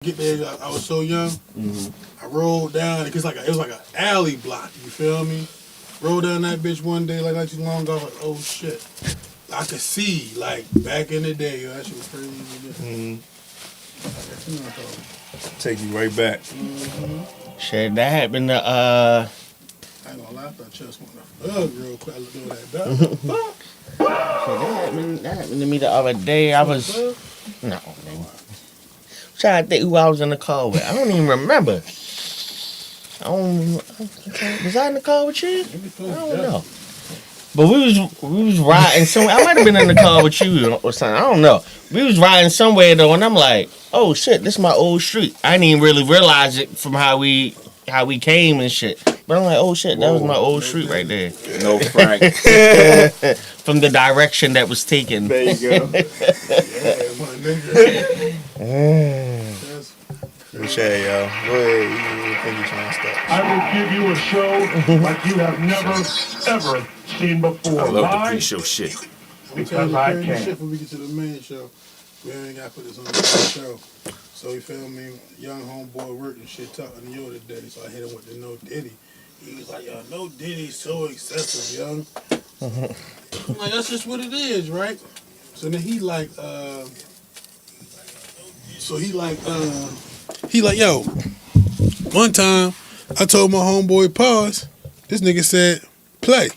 Get there, I was so young. I rolled down. It was like an alley block. You feel me? Rolled down that bitch one day, like not too long ago. I was like, oh shit! I could see like back in the day. Yo, that shit was crazy. Take you right back. Shit, that happened to I ain't gonna lie, I thought Chess wanted to fuck real quick. I looked over that dog. that happened to me the other day. I was man. Trying to think who I was in the car with. I don't even remember. Was I in the car with you? I don't know. But we was riding somewhere. I might have been in the car with you or something. I don't know. We was riding somewhere though, and I'm like, oh shit, this is my old street. I didn't even really realize it from how we came and shit. But I'm like, oh shit, that was my old street right there. No Frank. From the direction that was taken. There you go. Yeah, my nigga. Appreciate y'all. Go ahead. You think you're trying to stop? I will give you a show like you have never, ever seen before. I love the Why? pre-show shit. Because I can. Shit when we get to the main show. We ain't got to put this on the main show. So you feel me? Young homeboy working shit talking to you today. So I hit him with the no Diddy. He was like, yo, no Diddy's so excessive, young. I'm like, that's just what it is, right? So then he like, yo, one time I told my homeboy, pause. This nigga said, play.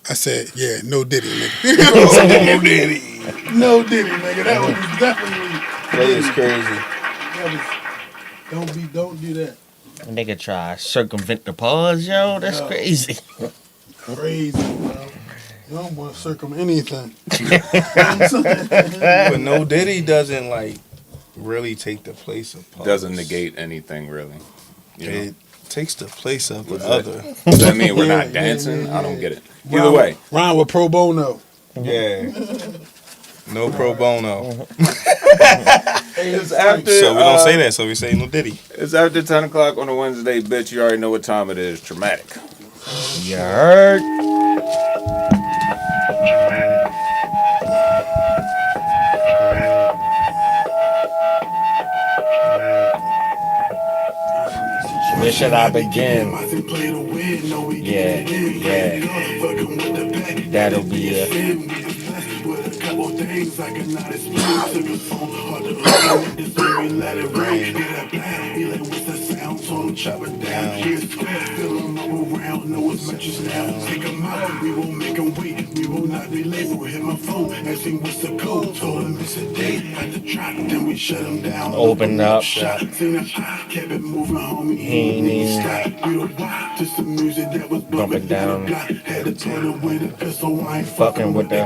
I said, yeah, no Diddy, nigga. No Diddy. No Diddy, nigga. That was definitely That is crazy. Don't do that. Nigga try to circumvent the pause, yo. That's crazy. Crazy, bro. You don't want to circumvent anything. But no Diddy doesn't like really take the place of pause. Doesn't negate anything really. You know? It takes the place of the What's other. Does that mean we're not Yeah, dancing? yeah. I don't get it. Either way. Rhyme with pro bono. Yeah. No pro bono. It's after, So we don't say that, so we say no Diddy. It's after 10 o'clock on a Wednesday, bitch. You already know what time it is. Traumatic. You heard? Where should I begin? Yeah. That'll be it. Open up. He ain't even bumping down. Fucking with the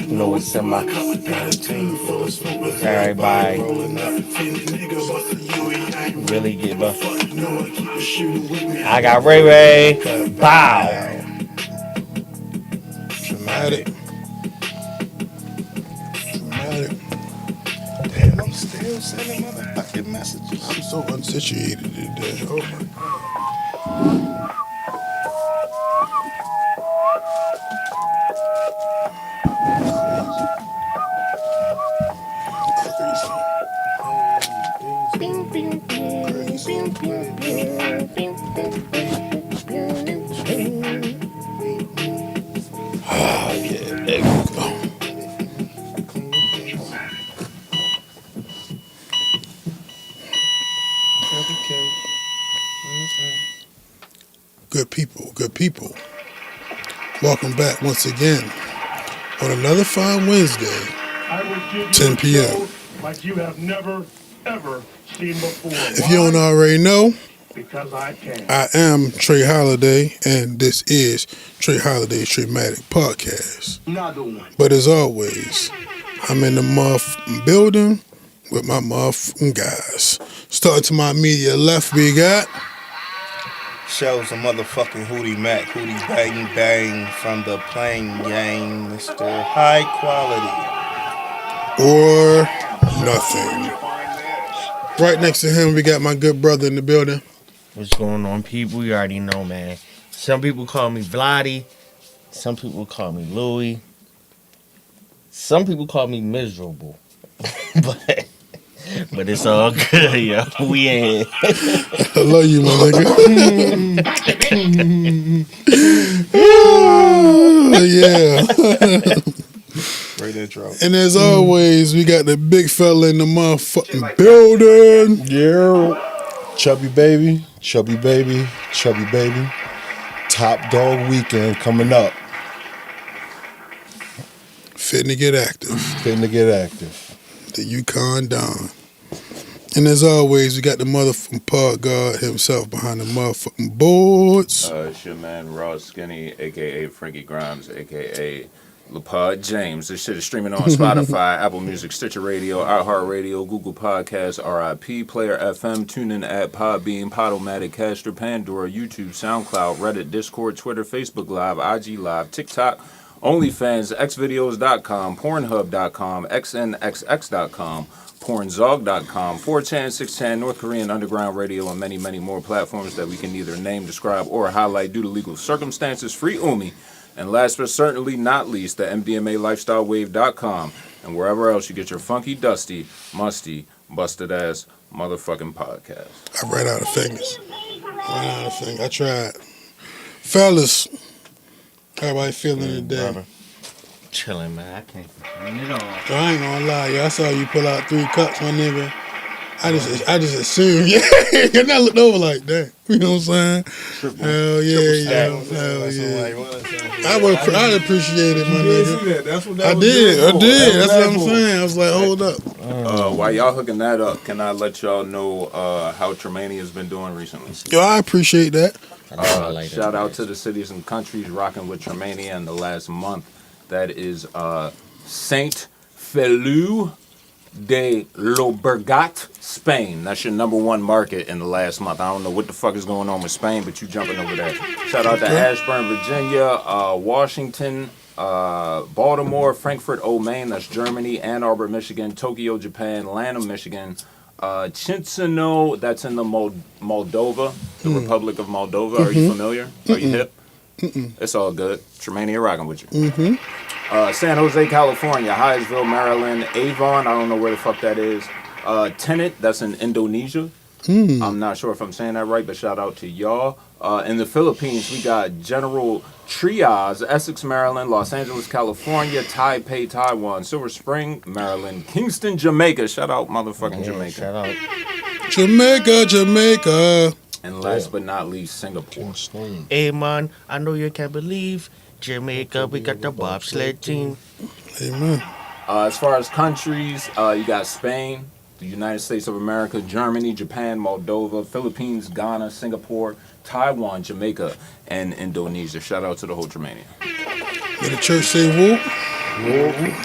know it's in my everybody really give a I got Ray Ray. Bow. Dramatic. Damn, I'm still sending motherfucking messages. I'm so unsituated today. Oh my God. Good people. Welcome back once again on another fine Wednesday, I will give you 10 a p.m. show like you have never, ever seen before. If you don't already know, Because I can. I am Trey Holiday, and this is Trey Holiday's Traumatic Podcast. Another one. But as always, I'm in the motherfucking building with my motherfucking guys. Starting to my immediate left, we got... Shows a motherfucking Hootie Mac, Hootie Bang Bang from the Plain Gang, Mr. High Quality. Or nothing. Right next to him, we got my good brother in the building. What's going on, people? You already know, man. Some people call me Vladdy. Some people call me Louie. Some people call me miserable. But But it's all good, yo. We in. I love you, my nigga. Yeah. Great intro. And as always, we got the big fella in the motherfucking building. Yeah. Chubby baby, chubby baby, chubby baby. Top dog weekend coming up. Fitting to get active. Fitting to get active. The Yukon Don. And as always, we got the motherfucking pod god himself behind the motherfucking boards. It's your man Raw Skinny, aka Frankie Grimes, aka LaPod James. This shit is streaming on Spotify, Apple Music, Stitcher Radio, iHeartRadio, Google Podcasts, RIP, Player FM, TuneIn app, Podbean, Podomatic, Caster, Pandora, YouTube, SoundCloud, Reddit, Discord, Twitter, Facebook Live, IG Live, TikTok, OnlyFans, Xvideos.com, Pornhub.com, XNXX.com, Pornzog.com, 4chan, 6chan, North Korean Underground Radio, and many, many more platforms that we can neither name, describe, or highlight due to legal circumstances. Free Umi. And last but certainly not least, the MDMALifestyleWAVE.com, and wherever else you get your funky, dusty, musty, busted ass motherfucking podcast. I ran out of fingers. I tried. Fellas, how everybody feeling today? Chilling, man. I can't find it all. I ain't gonna lie, yo. I saw you pull out 3 cups, my nigga. I just assumed, yeah. And I looked over like that. You know what I'm saying? Hell yeah, yo. Hell yeah. I'd appreciate it, my nigga. That's what I did. That's what I'm saying. I was like, hold up. While y'all hooking that up, can I let y'all know how Tremania has been doing recently? Yo, I appreciate that. Shout out to the cities and countries rocking with Tremania in the last month. That is Saint Feliu de Llobregat, Spain. That's your #1 market in the last month. I don't know what the fuck is going on with Spain, but you jumping over there. Shout out to Ashburn, Virginia, Washington, Baltimore, Frankfurt, Maine, that's Germany, Ann Arbor, Michigan, Tokyo, Japan, Lanham, Michigan, Chisinau, that's in the Moldova, the Republic of Moldova. Are you familiar? Are you hip? It's all good. Tremania rocking with you. San Jose, California, Hyattsville, Maryland, Avon, I don't know where the fuck that is. Tenet, that's in Indonesia. I'm not sure if I'm saying that right, but shout out to y'all. In the Philippines, we got General Trias, Essex, Maryland, Los Angeles, California, Taipei, Taiwan, Silver Spring, Maryland, Kingston, Jamaica. Shout out motherfucking Jamaica. Shout out. Jamaica. And last but not least, Singapore. Hey, man, I know you can't believe Jamaica, we got the bobsled team. Amen. As far as countries, you got Spain, the United States of America, Germany, Japan, Moldova, Philippines, Ghana, Singapore, Taiwan, Jamaica, and Indonesia. Shout out to the whole Tremania. Did the church say whoop?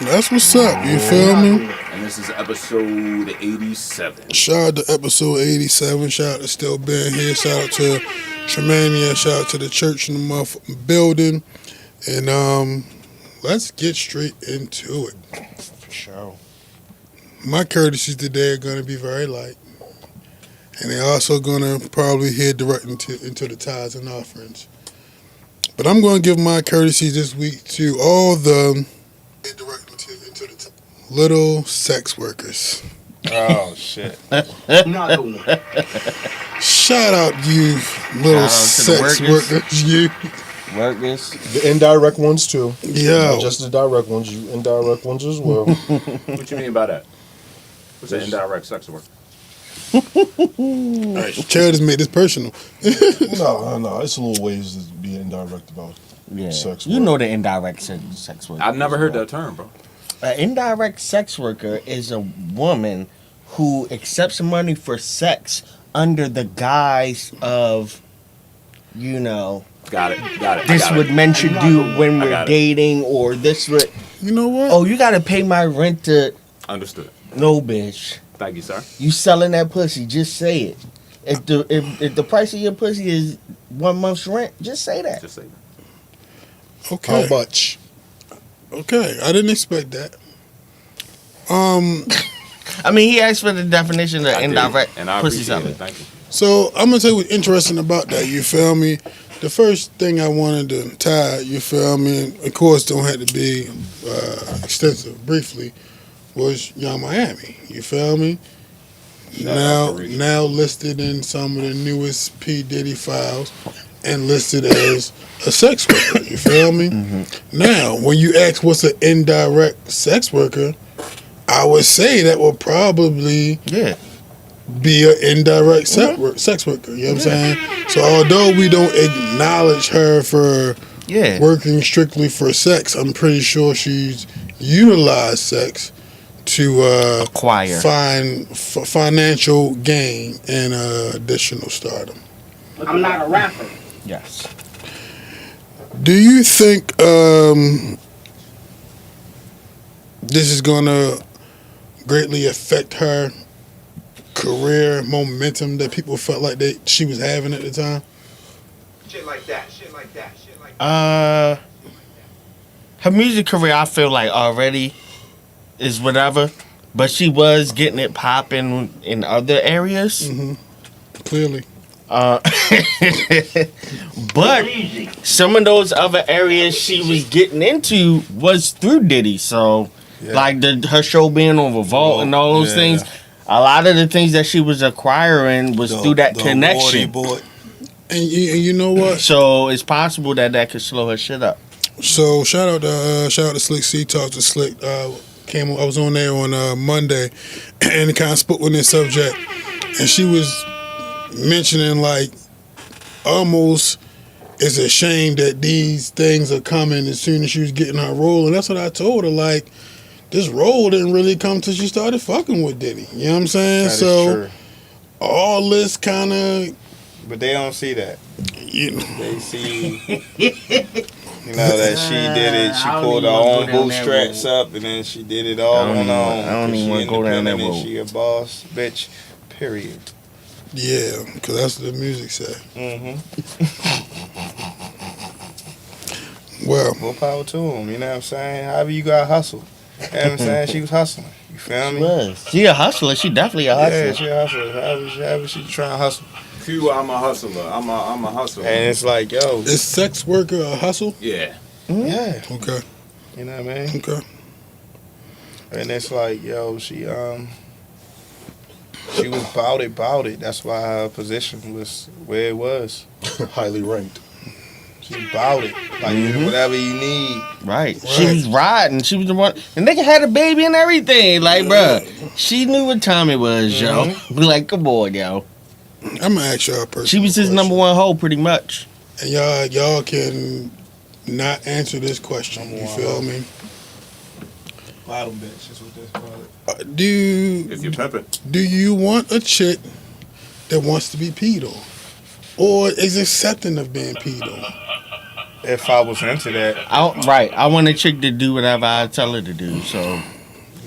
That's what's up, you feel me? And this is episode 87. Shout out to episode 87. Shout out to still being here. Shout out to Tremania. Shout out to the church in the motherfucking building. And let's get straight into it. For sure. My courtesies today are going to be very light. And they're also going to probably head direct into the tithes and offerings. But I'm going to give my courtesies this week to all the little sex workers. Oh, shit. Shout out you little sex workers. You. Workers. The indirect ones too. Yeah. Not just the direct ones, you indirect ones as well. What you mean by that? What's an indirect sex work? Charities made this personal. No. It's a little ways to be indirect about sex work. You know the indirect sex worker. I've never heard that term, bro. An indirect sex worker is a woman who accepts money for sex under the guise of, you know, Got it. this what men should do when we're dating, or this what. You know what? Oh, you gotta pay my rent to. Understood. No, bitch. Thank you, sir. You selling that pussy? Just say it. If the price of your pussy is 1 month's rent, just say that. Just say that. Okay. How much? Okay, I didn't expect that. I mean, he asked for the definition of I did, indirect and I pussy appreciate selling. it. Thank you. So I'm gonna tell you what's interesting about that. You feel me? The first thing I wanted to tie, you feel me? Of course, don't have to be extensive. Briefly, was Young Miami. You feel me? now listed in some of the newest P. Diddy files and listed as a sex worker. You feel me? Now, when you ask what's an indirect sex worker, I would say that will probably be an indirect sex worker. You know what I'm saying? So although we don't acknowledge her for working strictly for sex, I'm pretty sure she's utilized sex to acquire financial gain and additional stardom. I'm not a rapper. Yes. Do you think this is gonna greatly affect her career momentum that people felt like she was having at the time? Shit like that. Her music career, I feel like already is whatever, but she was getting it popping in other areas. Clearly. But some of those other areas she was getting into was through Diddy. So, like her show being on Revolt and all those things, a lot of the things that she was acquiring was through that connection. And you know what? So it's possible that could slow her shit up. So shout out to Slick C. Talk to Slick. I was on there on Monday, and it kind of spoke on this subject, and she was mentioning like almost it's a shame that these things are coming as soon as she was getting her role, and that's what I told her. Like, this role didn't really come till she started fucking with Diddy. You know what I'm saying? True. All this kind of, but they don't see that. They see, that she did it. She pulled her own bootstraps up, and then she did it all on her own. I don't even want to go down that road. She a boss bitch. Period. Yeah, because that's what the music said. Well, more power to them. You know what I'm saying? However you got to hustle. You know what I'm saying? She was hustling. You feel me? She was. She a hustler. She definitely a hustler. Yeah, she a hustler. However she trying to hustle. Q, I'm a hustler. I'm a hustler. And it's like, yo. Is sex worker a hustle? Yeah. Yeah. Okay. You know what I mean? Okay. And it's like, yo, she was bout it. That's why her position was where it was. Highly ranked. She bout it. Like, whatever you need. Right. She was riding. She was the one. The nigga had a baby and everything. Like, bruh, she knew what time it was, yo. Be like, come on, yo. I'm going to ask y'all a person. She was his number one hoe, pretty much. And y'all can not answer this question. You feel me? Bottom bitch is what they call it. If you're pimping. Do you want a chick that wants to be peed on? Or is accepting of being peed on? If I was into that. I want a chick to do whatever I tell her to do. So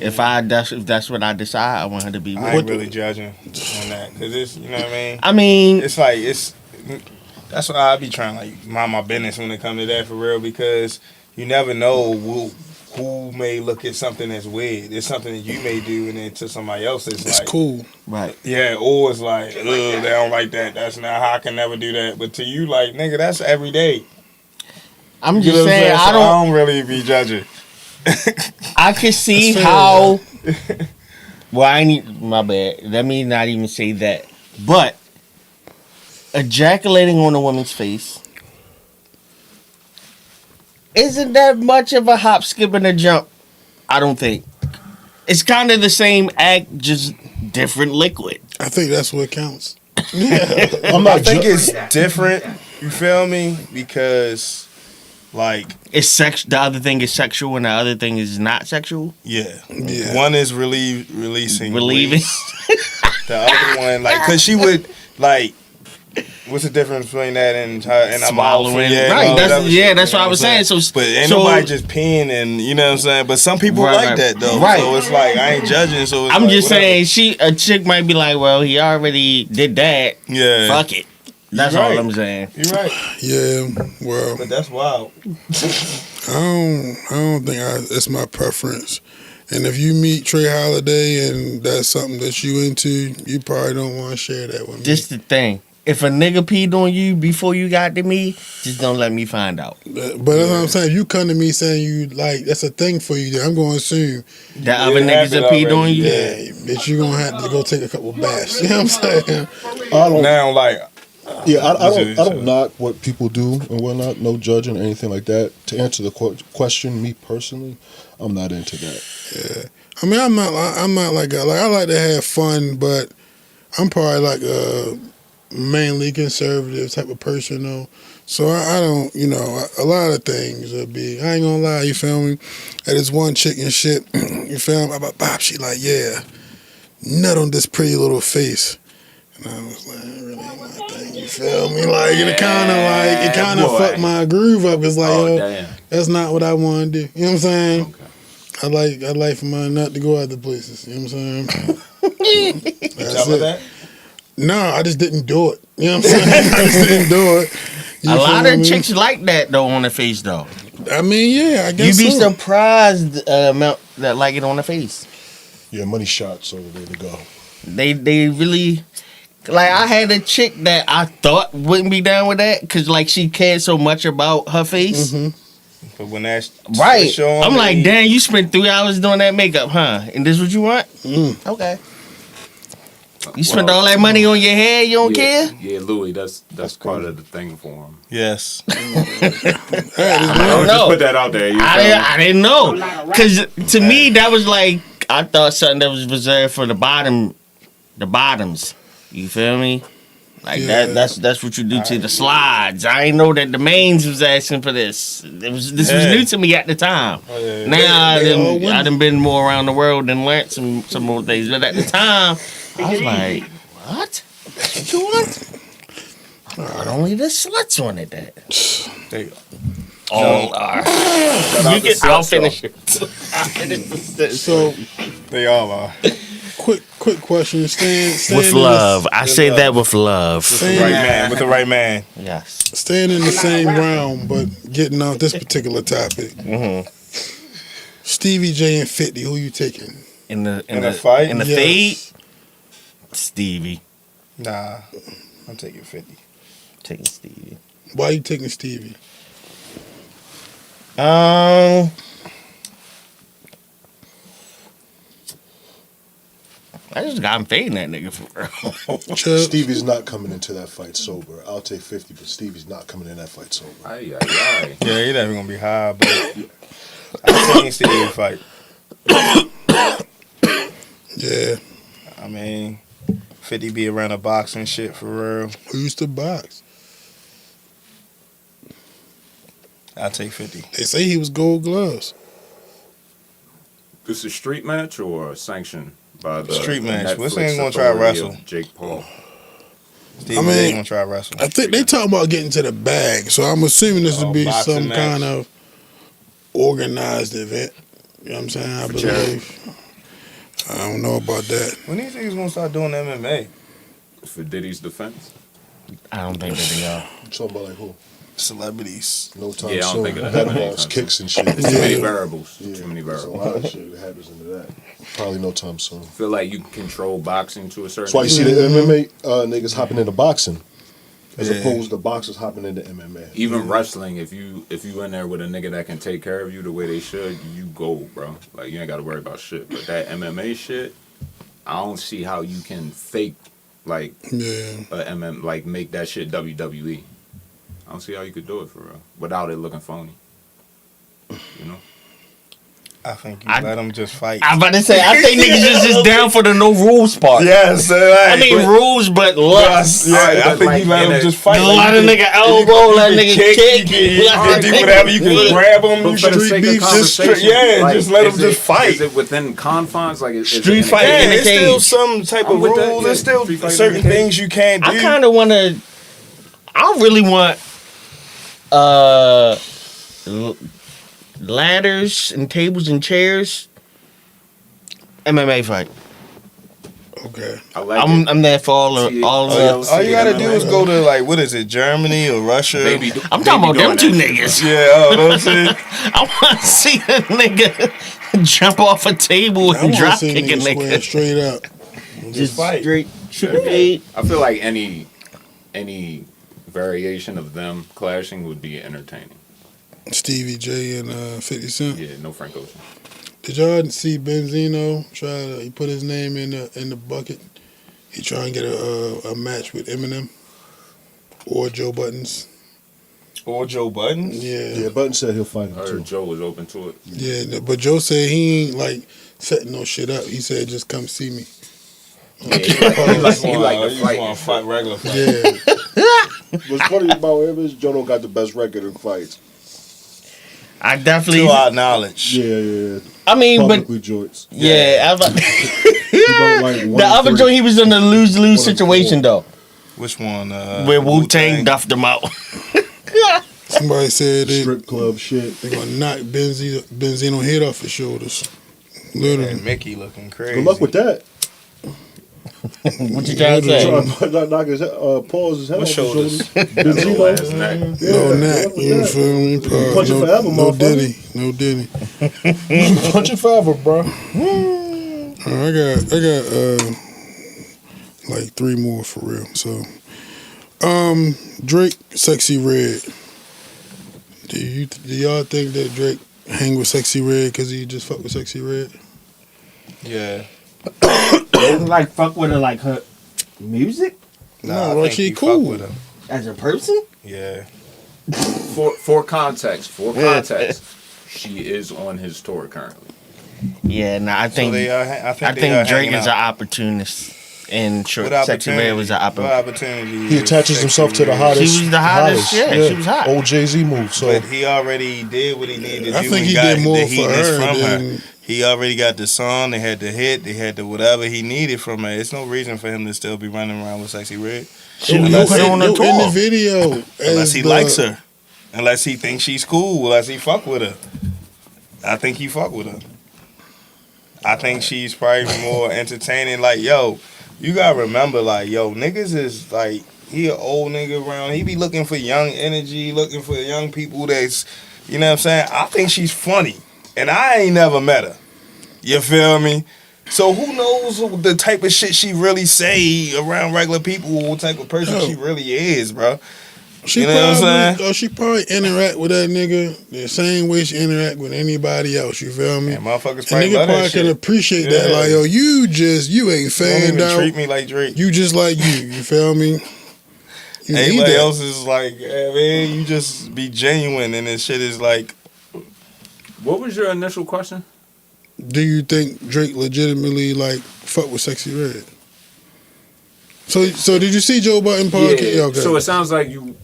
if that's what I decide, I want her to be with. I ain't really judging on that. Because it's, you know what I mean? I mean. It's like, that's why I be trying to like mind my business when it comes to that for real. Because you never know who may look at something as weird. It's something that you may do, and then to somebody else it's like cool. Right. Yeah, or it's like, ugh, they don't like that. That's not how I can never do that. But to you, like, nigga, that's every day. I'm just saying, I don't really be judging. I can see how. Well, my bad. Let me not even say that. But ejaculating on a woman's face isn't that much of a hop, skip, and a jump. I don't think. It's kind of the same act, just different liquid. I think that's what counts. I think it's different. You feel me? Because, like, it's the other thing is sexual, and the other thing is not sexual. Yeah. One is relieving. The other one, like, because she would, like. What's the difference between that and her and swallowing? Right. That's what I was saying. So, but ain't nobody just peeing, and you know what I'm saying. But some people like that though. Right. So it's like I ain't judging. So it's I'm just saying, a chick might be like, well, he already did that. Yeah. Fuck it. That's all I'm saying. You're right. Yeah. Well. But that's wild. I don't think it's my preference. And if you meet Trey Holiday and that's something that you into, you probably don't want to share that with me. Just the thing. if a nigga peed on you before you got to me, just don't let me find out. But that's what I'm saying. If you come to me saying you like that's a thing for you, then I'm going to assume That other niggas that peed on you. yeah, bitch, you gonna have to go take a couple baths. You know what I'm saying? I don't. Now, like, I don't knock what people do and whatnot. No judging or anything like that. To answer the question, me personally, I'm not into that. Yeah. I mean, I'm not like I like to have fun, but I'm probably like a mainly conservative type of person, though. So I don't, a lot of things would be. I ain't gonna lie, you feel me? At this one chick and shit, you feel me? Bop, she like, yeah, nut on this pretty little face. And I was like, that really ain't my thing, you feel me? Like, it kind of fucked my groove up. It's like, that's not what I want to do. You know what I'm saying? Okay. I like for my nut to go other places. You know what I'm saying? That's it. That? No, I just didn't do it. You know what I'm saying? I just didn't do it. A lot of chicks like that though on the face though. I mean, yeah, I guess you'd be so. surprised amount that like it on the face. Yeah, money shots over there to go. They really like. I had a chick that I thought wouldn't be down with that because like she cared so much about her face. Mm-hmm. But when that's right, I'm like, damn, you spent 3 hours doing that makeup, huh? And this what you want? Okay. You spent all that money on your hair, you don't care? Yeah, Louis, that's part of the thing for him. Yes. I don't know. Just put that out there. I didn't know. Because to me, that was like, I thought something that was reserved for the bottoms. You feel me? Like that's what you do to the slides. I ain't know that the mains was asking for this. This was new to me at the time. Now I done been more around the world and learned some more things. But at the time, I was like, what? That's what you want? Not only the sluts wanted that. There you go. All are. I'll finish it. So they all are. Quick question. Staying with love. I say that with love. With the right man. Yes. Staying in the same realm, but getting off this particular topic. Mm-hmm. Stevie J and 50, who you taking? In the fight? In the fade? Stevie. Nah. I'm taking 50. Taking Stevie. Why are you taking Stevie? I just got him fading that nigga for real. Stevie's not coming into that fight sober. I'll take 50, but Stevie's not coming in that fight sober. Yeah, he's never gonna be high, but I think Stevie fight. Yeah. I mean, 50 be around the boxing shit for real. Who used to box? I'll take 50. They say he was Gold Gloves. This is a street match or sanctioned by the street match? Netflix What's ain't gonna try to wrestle? Jake Paul. Stevie ain't gonna try to wrestle. I think they talking about getting to the bag, so I'm assuming this would be some kind of organized event. You know what I'm saying? I believe. I don't know about that. When do you think he's gonna start doing MMA? For Diddy's defense? I don't think that they are. You talking about like who? Celebrities. No time Yeah, I don't soon. think of that. Headballs, kicks and shit. Too many variables. Yeah, Too many there's variables. a lot of shit that happens into that. Probably no time soon. I feel like you can control boxing to a certain That's why you see the MMA niggas hopping into boxing, as opposed to boxers hopping into MMA. Even wrestling, if you in there with a nigga that can take care of you the way they should, you go, bro. Like you ain't gotta worry about shit. But that MMA shit, I don't see how you can fake like like make that shit WWE. I don't see how you could do it for real without it looking phony. You know. I think you let them just fight. I'm about to say, I think niggas just down for the no rules part. Yes, I mean rules, but lust. Yeah, I think you let them just fight. A lot of nigga elbow, let nigga kick. You can do whatever. You can grab them. But for the sake of conversation, just let them just fight. Is it within confines? Like street fighting? Yeah, it's still some type of rules. There's still certain things you can't do. I kind of want to. I really want ladders and tables and chairs MMA fight. Okay. I'm there for all of all you gotta do is go to like what is it, Germany or Russia? I'm talking about them two niggas. Yeah, those two. I want to see a nigga jump off a table and drop kick a nigga straight up. Just fight. Straight. I feel like any any variation of them clashing would be entertaining. Stevie J and 50 Cent. Yeah, no Frank Ocean. Did y'all see Benzino he put his name in the bucket? He trying to get a match with Eminem or Joe Buttons. Or Joe Budden? Yeah. Yeah, Button said he'll fight him I too. heard Joe was open to it. Yeah, but Joe said he ain't like setting no shit up. He said just come see me. Yeah, he like to fight. Want to fight regular fight. Yeah. What's funny about him is Joe don't got the best record in fights. I definitely. To our knowledge. Yeah. I mean, but Publicly joints. yeah, I was like, He don't like one the other three. joint he was in a lose situation though, Which one? where Wu-Tang duffed him out. Somebody said Strip club shit. they gonna knock Benzino head off his shoulders. Literally. And Mickey looking crazy. Good luck with that. What you trying to say? Trying to knock his pause his head What off his shoulders? Benzino. Last night. No knack, you feel me? Punch it forever, no motherfucker. Diddy, no Diddy. Punch it forever, bro. I got like 3 more for real. So, Drake, Sexy Red. Do y'all think that Drake hang with Sexy Red because he just fuck with Sexy Red? Yeah. Like fuck with her, like her music No, I like think she he fuck cool. with him. as a person. Yeah. For context, she is on his tour currently. Yeah, nah, I think So they are, I think I they are think Drake hanging is an out. opportunist, and What Sexy Red was an What opportunist. opportunity? He is attaches Sexy himself to the Red? hottest. She was the hottest, yeah, she was hot. Old Jay-Z move. So But he already did what he needed to do. I think and he got did more the for heatness her from than- her. He already got the song. They had the hit. They had the whatever he needed from her. It's no reason for him to still be running around with Sexy Red. She was Unless put he- on the in the tour. video, Unless he likes her. Unless he thinks she's cool. Unless he fuck with her. I think he fuck with her. I think she's probably more entertaining. Like, yo, you gotta remember, like, yo, niggas is like, he an old nigga around. He be looking for young energy, looking for young people that's, you know what I'm saying? I think she's funny. And I ain't never met her. You feel me? So who knows the type of shit she really say around regular people, what type of person she really is, bro. She You know what I'm probably, she probably interact with that nigga the same way she interact with anybody else. You feel me? And motherfuckers And probably nigga love that probably can shit. appreciate that. Yeah. Like, yo, you ain't Don't fanned even out. treat me like Drake. You just like you. You feel me? You need Everybody that. else is like, yeah, man, you just be genuine, and this shit is like, What was your initial question? Do you think Drake legitimately like fuck with Sexy Red? So did you see Joe Budden podcast? Yeah. Okay. So it sounds like you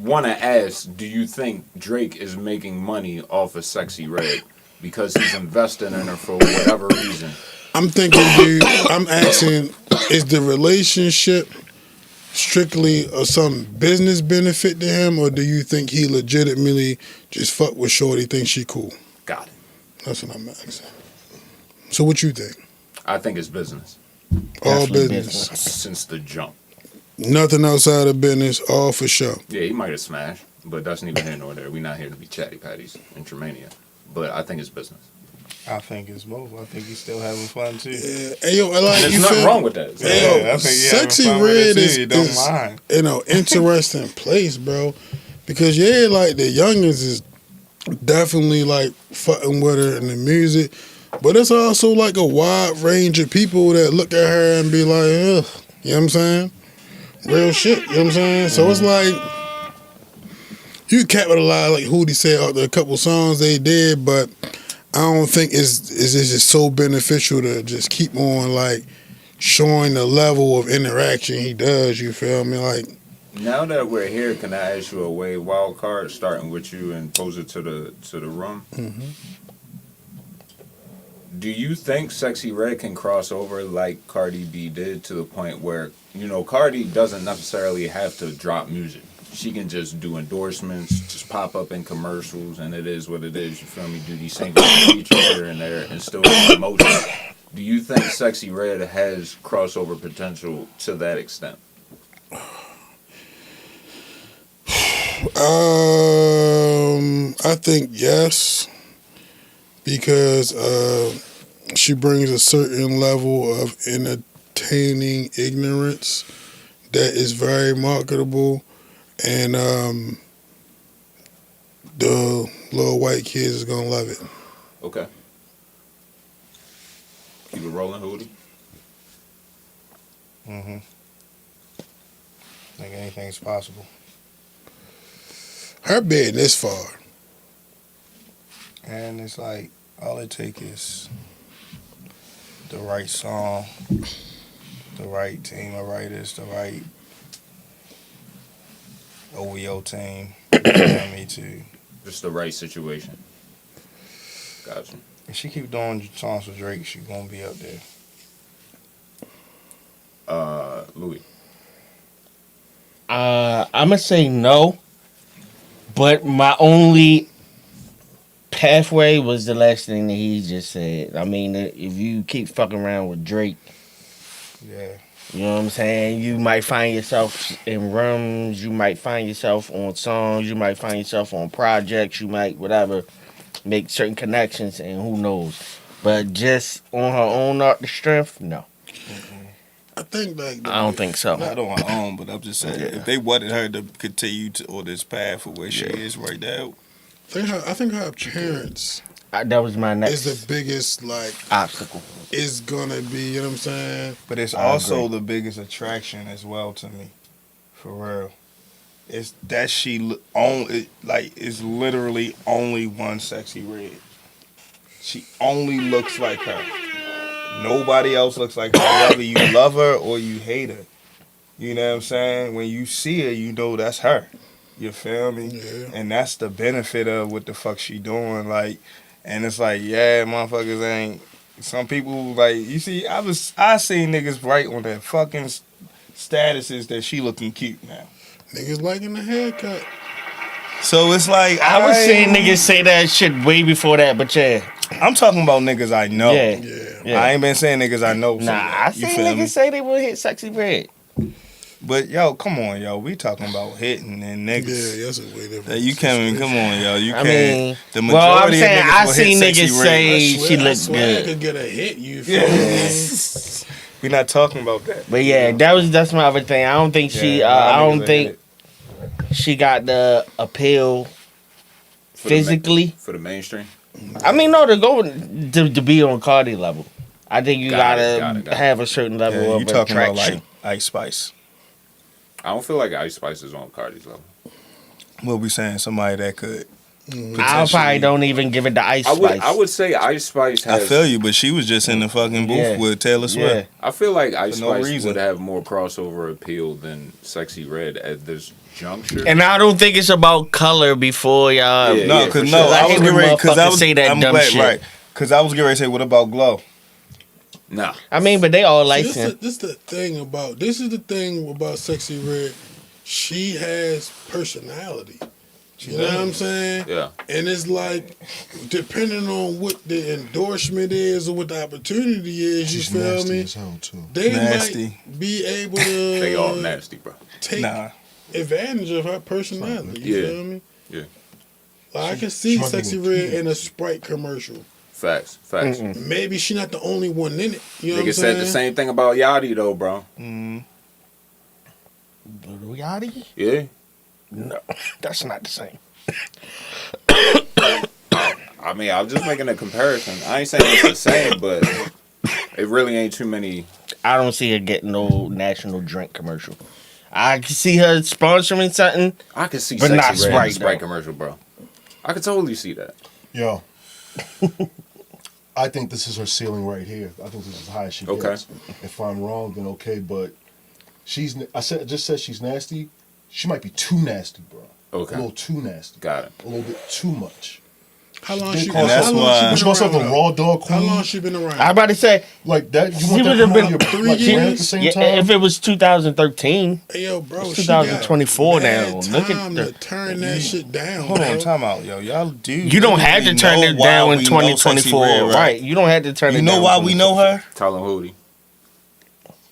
want to ask, do you think Drake is making money off of Sexy Red because he's investing in her for whatever reason? I'm thinking, dude. I'm asking, is the relationship strictly of some business benefit to him, or do you think he legitimately just fuck with Shorty, think she cool? Got it. That's what I'm asking. So what you think? I think it's business All Definitely business. since the jump. Nothing outside of business, all for sure. Yeah, he might have smashed, but that's neither here nor there. We're not here to be chatty patties in Tremania. But I think it's business. I think it's both. I think he's still having fun too. Yeah. Hey, yo, I like There's you nothing feel, wrong with that. Hey, yo, Yeah, I think he having Sexy fun with Red it, too. You don't is mind. interesting place, bro. Because yeah, like the youngins is definitely like fucking with her in the music, but it's also like a wide range of people that look at her and be like, ugh, you know what I'm saying? Real shit, you know what I'm saying? So it's like you capitalize like Hootie said out the couple songs they did, but I don't think it's just so beneficial to just keep on like showing the level of interaction he does. You feel me? Like, Now that we're here, can I ask you a way wild card, starting with you and pose it to the room? Mm-hmm. Do you think Sexy Red can cross over like Cardi B did to the point where, you know, Cardi doesn't necessarily have to drop music. She can just do endorsements, just pop up in commercials, and it is what it is. You feel me? Do these same features here and there and still get promoted. Do you think Sexy Red has crossover potential to that extent? I think yes, because she brings a certain level of entertaining ignorance that is very marketable, and the little white kids is gonna love it. Okay. Keep it rolling, Hootie. Mm-hmm. Think anything's possible. Her being this far, And it's like, all it takes is the right song, the right team of writers, the right OVO team. You know me too. Just the right situation. Gotcha. If she keep doing songs with Drake, she gonna be up there. Louis. I'm gonna say no, but my only pathway was the last thing that he just said. I mean, if you keep fucking around with Drake, Yeah. you know what I'm saying? You might find yourself in rooms, you might find yourself on songs, you might find yourself on projects, you might whatever, make certain connections, and who knows. But just on her own art the strength, no. I think like I don't think so. Not on her own, but I'm just saying, if they wanted her to continue on this path of where she is right now, I think her parents That was my next is the biggest like obstacle. is gonna be. You know what I'm saying? but it's I also agree. the biggest attraction as well to me, for real. It's that she only like is literally only one sexy red. She only looks like her. Nobody else looks like her. Whether you love her or you hate her, you know what I'm saying. When you see her, you know that's her. You feel me? Yeah. And that's the benefit of what the fuck she doing. Like, and it's like, yeah, motherfuckers ain't. Some people like you see. I seen niggas write on their fucking statuses that she looking cute now. Niggas liking the haircut. So it's like I was seeing niggas say that shit way before that, but yeah. I'm talking about niggas I know. Yeah. Yeah. I ain't been saying niggas I know. Nah, I you seen feel niggas me? say they would hit sexy red. But yo, come on, yo. We talking about hitting and niggas. Yeah, that's a way different. That you can't. Come on, yo. You I can't. mean, the well, I'm majority saying of niggas I will seen hit sexy niggas red. say she I looked swear I good. could get a hit. You feel Yeah. me? We not talking about that. But yeah, that's my other thing. I don't think she. Yeah, a lot of I niggas don't will think hit she got the appeal For the physically. for the mainstream. I mean, no, to go to be on Cardi level. I think you Got it, gotta got it. have a certain it. level Yeah, of you talking about attraction. like Ice Spice? I don't feel like Ice Spice is on Cardi's level. What we saying? Somebody that could. I probably potentially- don't even give it the Ice I Spice. would say Ice Spice I has. feel you, but she was just in the fucking booth Yeah. with Taylor Swift. Yeah. I feel like Ice For no Spice reason. would have more crossover appeal than Sexy Red at this juncture. And I don't think it's about color before y'all. Yeah. No, because for no, sure. I I was hate getting when ready because I motherfuckers was say that I'm dumb glad, shit. right? Because I was getting ready to say, what about Glow? Nah. I mean, but they all like This him. is the thing about Sexy Red. She has personality. You know what I'm saying? Yeah. And it's like, depending on what the endorsement is or what the opportunity is, She's you feel nasty me? as hell too. They Nasty. might be able to They all nasty, bro. take Nah. advantage of her personality. You Yeah. feel me? Yeah. Like, I can see she might be Sexy with Red Peter. in a Sprite commercial. Facts. Maybe she not the only one in it. You know what I'm Nigga said the saying? same thing about Yachty though, bro. Little Yachty? Yeah. No, that's not the same. I mean, I was just making a comparison. I ain't saying it's the same, but it really ain't too many. I don't see her getting no national drink commercial. I can see her sponsoring something. I could see But Sexy not Red in a Sprite, Sprite though. commercial, bro. I could totally see that. Yo, I think this is her ceiling right here. I think this is as high as she Okay. gets. If I'm wrong, then okay. But just said she's nasty. She might be too nasty, bro. Okay. A little too nasty. Got it. A little bit too much. How long They she call that's how long why- she She been calls herself around, a though? raw dog How long queen. she been around? I about to say, Like that. You She want that would've to been come on your 3 like, brand at years? the same yeah, time? if it was 2013, Hey, yo, bro, It's she got 2024 now. mad Look at time the- to turn that shit down. Hold on, bro. time out, yo. Y'all do. you don't have to turn it down in 2024, right? You don't have to turn You it know down. why we know her? Tell him Hootie.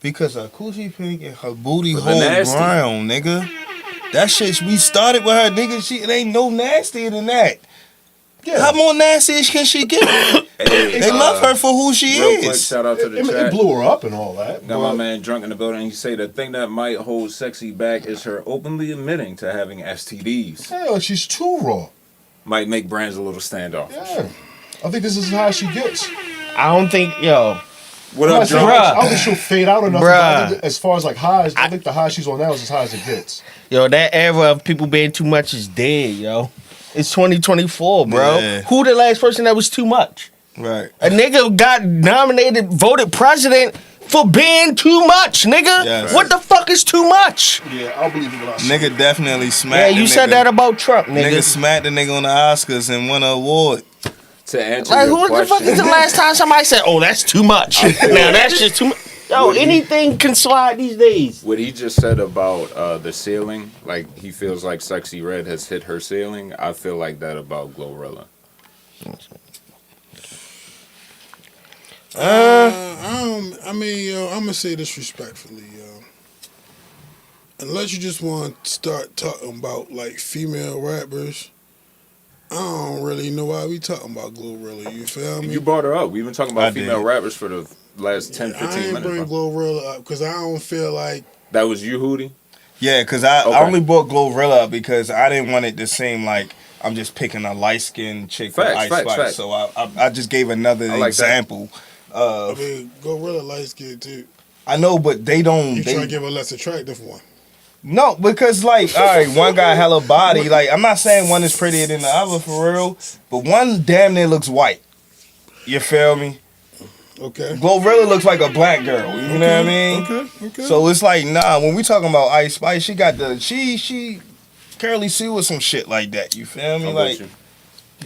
Because her coochie pink and her booty But the hole nasty. brown, nigga. That shit, we started with her, nigga. It ain't no nastier than that. Yeah. How more nasty can she get? Hey, They love her for who she real quick, is. shout out to the It chat. blew her up and all that. Got my but- man Drunk in the building. He say the thing that might hold Sexy back is her openly admitting to having STDs. Yeah, she's too raw. Might make brands a little standoffish. Yeah. I think this is how she gets. I don't think, yo. What I'm up, not saying- Drunk? Bruh. I don't think she'll fade out enough. Bruh. I think as far as like highs, I think the high she's on now is as high as it gets. Yo, that era of people being too much is dead, yo. It's 2024, bro. Yeah. Who the last person that was too much? Right. A nigga got nominated, voted president for being too much, nigga. Yes. What the fuck is too much? Yeah, I'll believe it when I see Nigga definitely Yeah, smacked. you the said nigga. that about Trump, nigga. Nigga smacked the nigga on the Oscars and won an award. To answer Like, your who the fuck is question, the last time somebody said, "Oh, that's too much"? Now that's just too much. Yo, anything can slide these days. what he just said about the ceiling, like he feels like Sexy Red has hit her ceiling. I feel like that about Glorilla. I mean, yo, I'm gonna say this respectfully, yo. Unless you just want to start talking about like female rappers, I don't really know why we talking about Glorilla. You feel me? You brought her up. We've been talking about I female did. rappers for the last 10, 15 I ain't minutes. bring bro. Glorilla up because I don't feel like That was you, Hootie? Yeah, because I Okay. only bought Glorilla because I didn't want it to seem like I'm just picking a light-skinned chick with Facts, Ice facts, Spice. facts. So I just gave another I like that. example. I mean Glorilla light skin too. I know, but they don't. You trying to They, give a less attractive one. no, because like, all right, one got hella body. Like, I'm not saying one is prettier than the other for real, but one damn near looks white. You feel me? Okay. Glorilla looks like a black girl. You know what I mean? Okay. So it's like, nah, when we talking about Ice Spice, she got the she Curly Sue or some shit like that. You feel me? I'm Like, with you.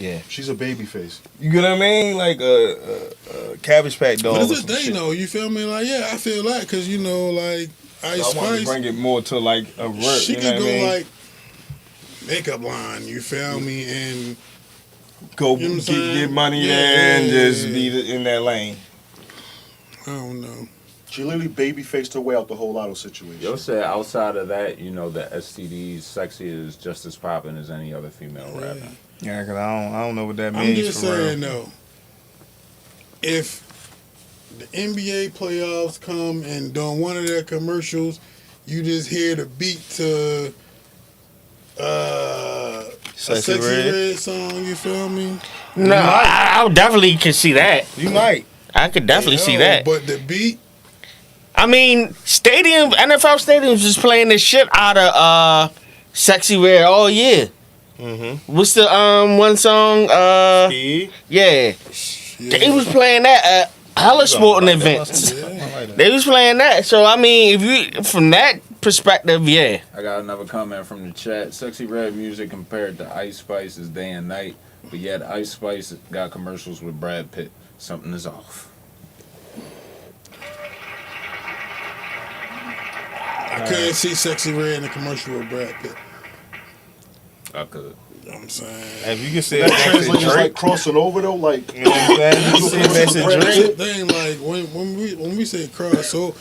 Yeah. She's a baby face. you get what I mean? Like a Cabbage Patch doll. But or it's a some thing shit. though. You feel me? Like I feel that because you know like Ice So I want to Spice. bring it more to like a work. She You know could what I go mean? like makeup line, you feel me? And Go you know what I'm saying? get money Yeah, there and yeah, just yeah. be in that lane. I don't know. She literally baby faced her way out the whole Lotto situation. Yo said outside of that, you know, the STDs, Sexy is just as popping as any other female rapper. Yeah, cause I don't know what that I'm means. just for saying real. though, if the NBA playoffs come and on one of their commercials, you just hear the beat to a Sexy Sexy Red? Red song, you feel me? No, I definitely can see that. You might. I could definitely see Yo, that. But the beat, I mean, NFL stadiums is playing the shit out of Sexy Red all year. Mm-hmm. What's the one song? Yeah. They was playing that at hella sporting events. They was playing that. So I mean, if you from that perspective, yeah. I got another comment from the chat. Sexy Red music compared to Ice Spice is day and night, but yet Ice Spice got commercials with Brad Pitt. Something is off. I couldn't see Sexy Red in a commercial with Brad Pitt. I could. You know what I'm saying? If you can say That that translates next to like Drake, crossing over though, like you know what I'm saying? You can say that's a That's Drake. the thing, like when we say crossover,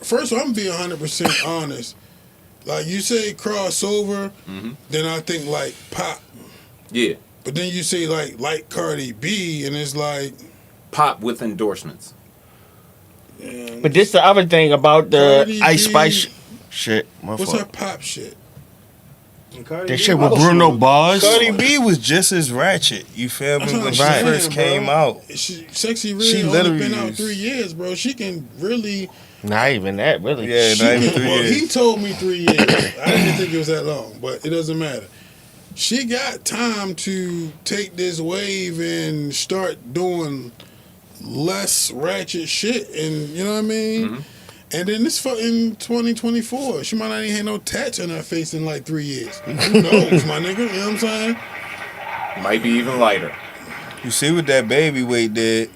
first I'm being 100% honest. Like you say crossover, then I think like pop. Yeah. But then you say like Cardi B, and it's like Pop with endorsements. But this the other thing about the Cardi Ice B. Spice shit. My what's fault. her pop shit? That shit with Bruno Mars. Cardi B was just as ratchet. You feel me? That's what When I'm she saying, first bro. came out. Sexy Red She only literally been out is- 3 years, bro. She can really. Not even that, really. Yeah, She not even can, 3 well, years. he told me 3 years. I didn't think it was that long, but it doesn't matter. She got time to take this wave and start doing less ratchet shit, and you know what I mean. And then this fucking 2024, she might not even have no tats on her face in like 3 years. Who knows, my nigga? You know what I'm saying? Might be even lighter. You see what that baby weight did?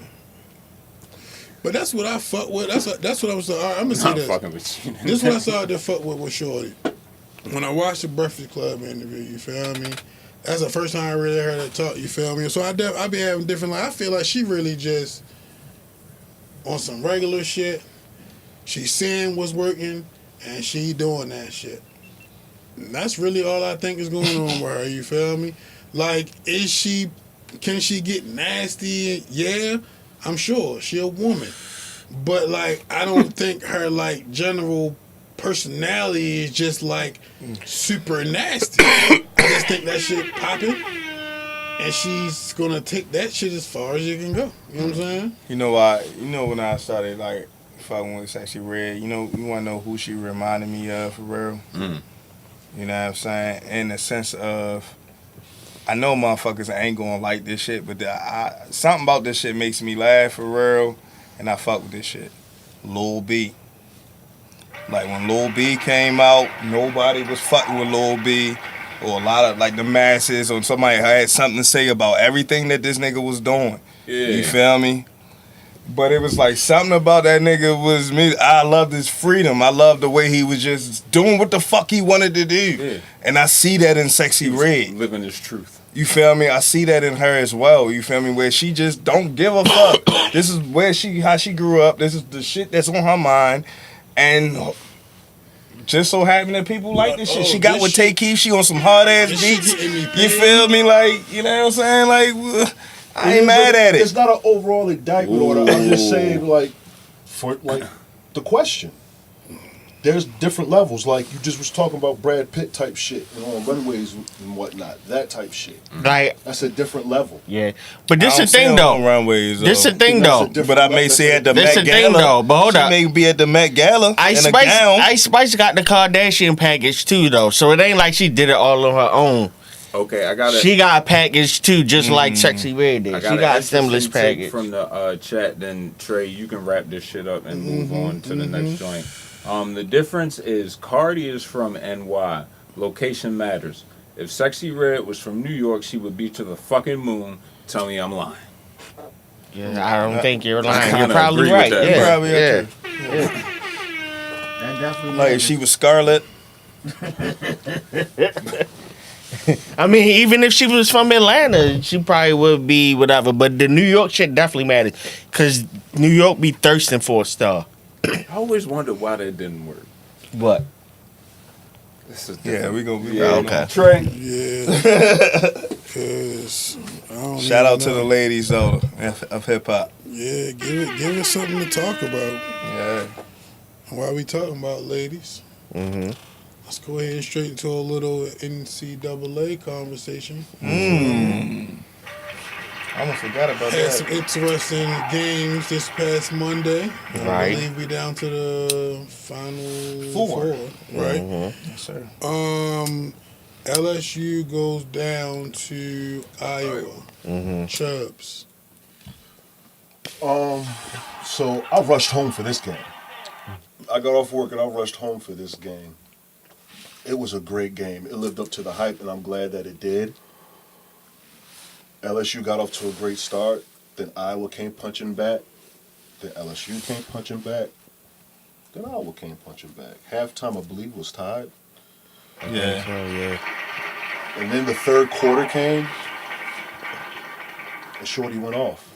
But that's what I fuck with. That's what I was. I'm gonna say I'm this. fucking with you. This is what I started to fuck with Shorty. When I watched the Breakfast Club interview, you feel me? That's the first time I really heard her talk, you feel me? So I be having different, like, I feel like she really just on some regular shit. She seeing what's working, and she doing that shit. And that's really all I think is going on with her, you feel me? Like, can she get nasty? Yeah. I'm sure she a woman, but like I don't think her like general personality is just like super nasty. I just think that shit popping, and she's gonna take that shit as far as you can go. You know what I'm saying? You know why? You know when I started like fucking with Sexy Red. You know, you want to know who she reminded me of for real? You know what I'm saying? In the sense of, I know motherfuckers ain't gonna like this shit, but something about this shit makes me laugh for real, and I fuck with this shit. Lil B. Like when Lil B came out, nobody was fucking with Lil B, or a lot of like the masses, or somebody had something to say about everything that this nigga was doing. Yeah. You feel me? But it was like something about that nigga was me. I loved his freedom. I loved the way he was just doing what the fuck he wanted to do. Yeah. And I see that in Sexy Red. Living his truth. You feel me? I see that in her as well. You feel me? Where she just don't give a fuck. This is where how she grew up. This is the shit that's on her mind. And just so happened that people like this shit. She got with Tay Keith. She on some hard ass beats. You feel me? Like, you know what I'm saying? Like, I ain't mad at it. It's not an overall indictment order. I'm just saying, like, for like the question. There's different levels. Like you just was talking about Brad Pitt type shit, you know, on runways and whatnot. That type shit. Like, that's a different level. Yeah, but this the thing though. Runways, this the thing though. But I may say at the this Met the Gala. thing though. But hold she up. may be at the Met Gala. Ice in a gown. Spice got the Kardashian package too though, so it ain't like she did it all on her own. Okay, I got it. She got a package too, just like Sexy Red did. She got a stimulus package from the chat. Then Trey, you can wrap this shit up and move on to the next joint. The difference is Cardi is from NY. Location matters. If Sexy Red was from New York, she would be to the fucking moon. Tell me I'm lying. Yeah, I don't think you're lying. You're kinda probably agree with right. that. Yeah, Probably yeah. okay. That definitely. Like if she was Scarlett. I mean, even if she was from Atlanta, she probably would be whatever. But the New York shit definitely matters, cause New York be thirsting for a star. I always wondered why that didn't work. What? This is Yeah, we gonna be okay. Trey. Yeah. Cause I don't Shout out even to the know. ladies though of hip hop. Yeah, give it something to talk about. Yeah. Why we talking about ladies? Mm-hmm. Let's go ahead and straight into a little NCAA conversation. I almost forgot about Had that. some interesting games this past Monday. Right. I believe we down to the final four, right? Mm-hmm. Yes, sir. LSU goes down to Iowa. Mm-hmm. Chubbs. So I rushed home for this game. I got off work and I rushed home for this game. It was a great game. It lived up to the hype, and I'm glad that it did. LSU got off to a great start. Then Iowa came punching back. Then LSU came punching back. Then Iowa came punching back. Halftime, I believe, was tied. Yeah. Oh yeah. And then the third quarter came, and Shorty went off.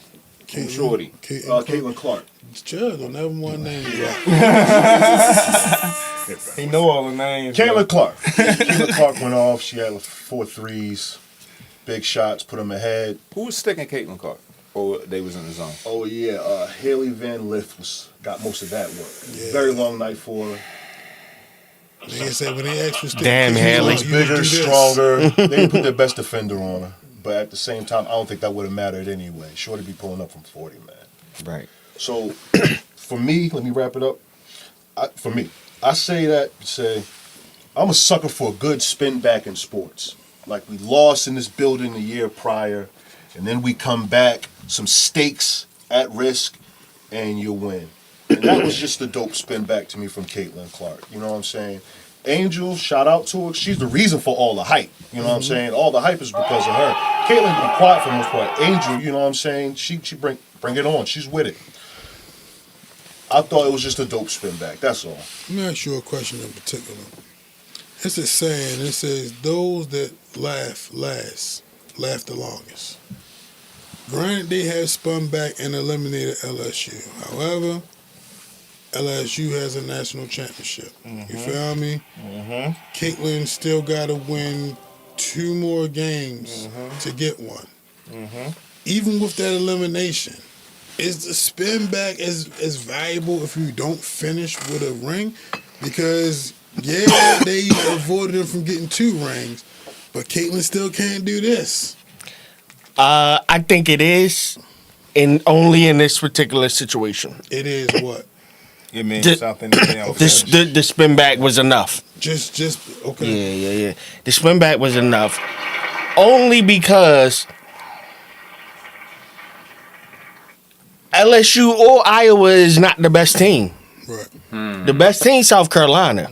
Shorty. Caitlin Clark. Chubbs don't have one name. He know all the names. Caitlin Clark. Caitlin Clark went off. She had 4 threes. Big shots, put them ahead. Who was sticking Caitlin Clark? Or they was in the zone? Oh, yeah. Haley Van Lith got most of that work. Yeah. Very long night for her. They said when they asked for stick, Damn, you Haley. know, She's you would do bigger, this. stronger. They didn't put their best defender on her. But at the same time, I don't think that would have mattered anyway. Shorty be pulling up from 40, man. Right. So, for me, let me wrap it up. I say that to say, I'm a sucker for a good spin back in sports. Like we lost in this building the year prior, and then we come back, some stakes at risk, and you win. And that was just a dope spin back to me from Caitlin Clark. You know what I'm saying? Angel, shout out to her. She's the reason for all the hype. You know what I'm saying? All the hype is because of her. Caitlin be quiet for the most part. Angel, you know what I'm saying? She bring it on. She's with it. I thought it was just a dope spin back. That's all. Let me ask you a question in particular. It's a saying. It says, those that laugh last, laugh the longest. Granted, they have spun back and eliminated LSU. However, LSU has a national championship. You feel me? Caitlin still got to win 2 more games to get one. Even with that elimination, is the spin back as valuable if you don't finish with a ring? Because yeah, they avoided him from getting 2 rings, but Caitlyn still can't do this. I think it is, only in this particular situation. It is what? It means The- something. That they don't This finish. the spin back was enough. Just okay. Yeah. The spin back was enough, only because LSU or Iowa is not the best team. Right. The best team, South Carolina.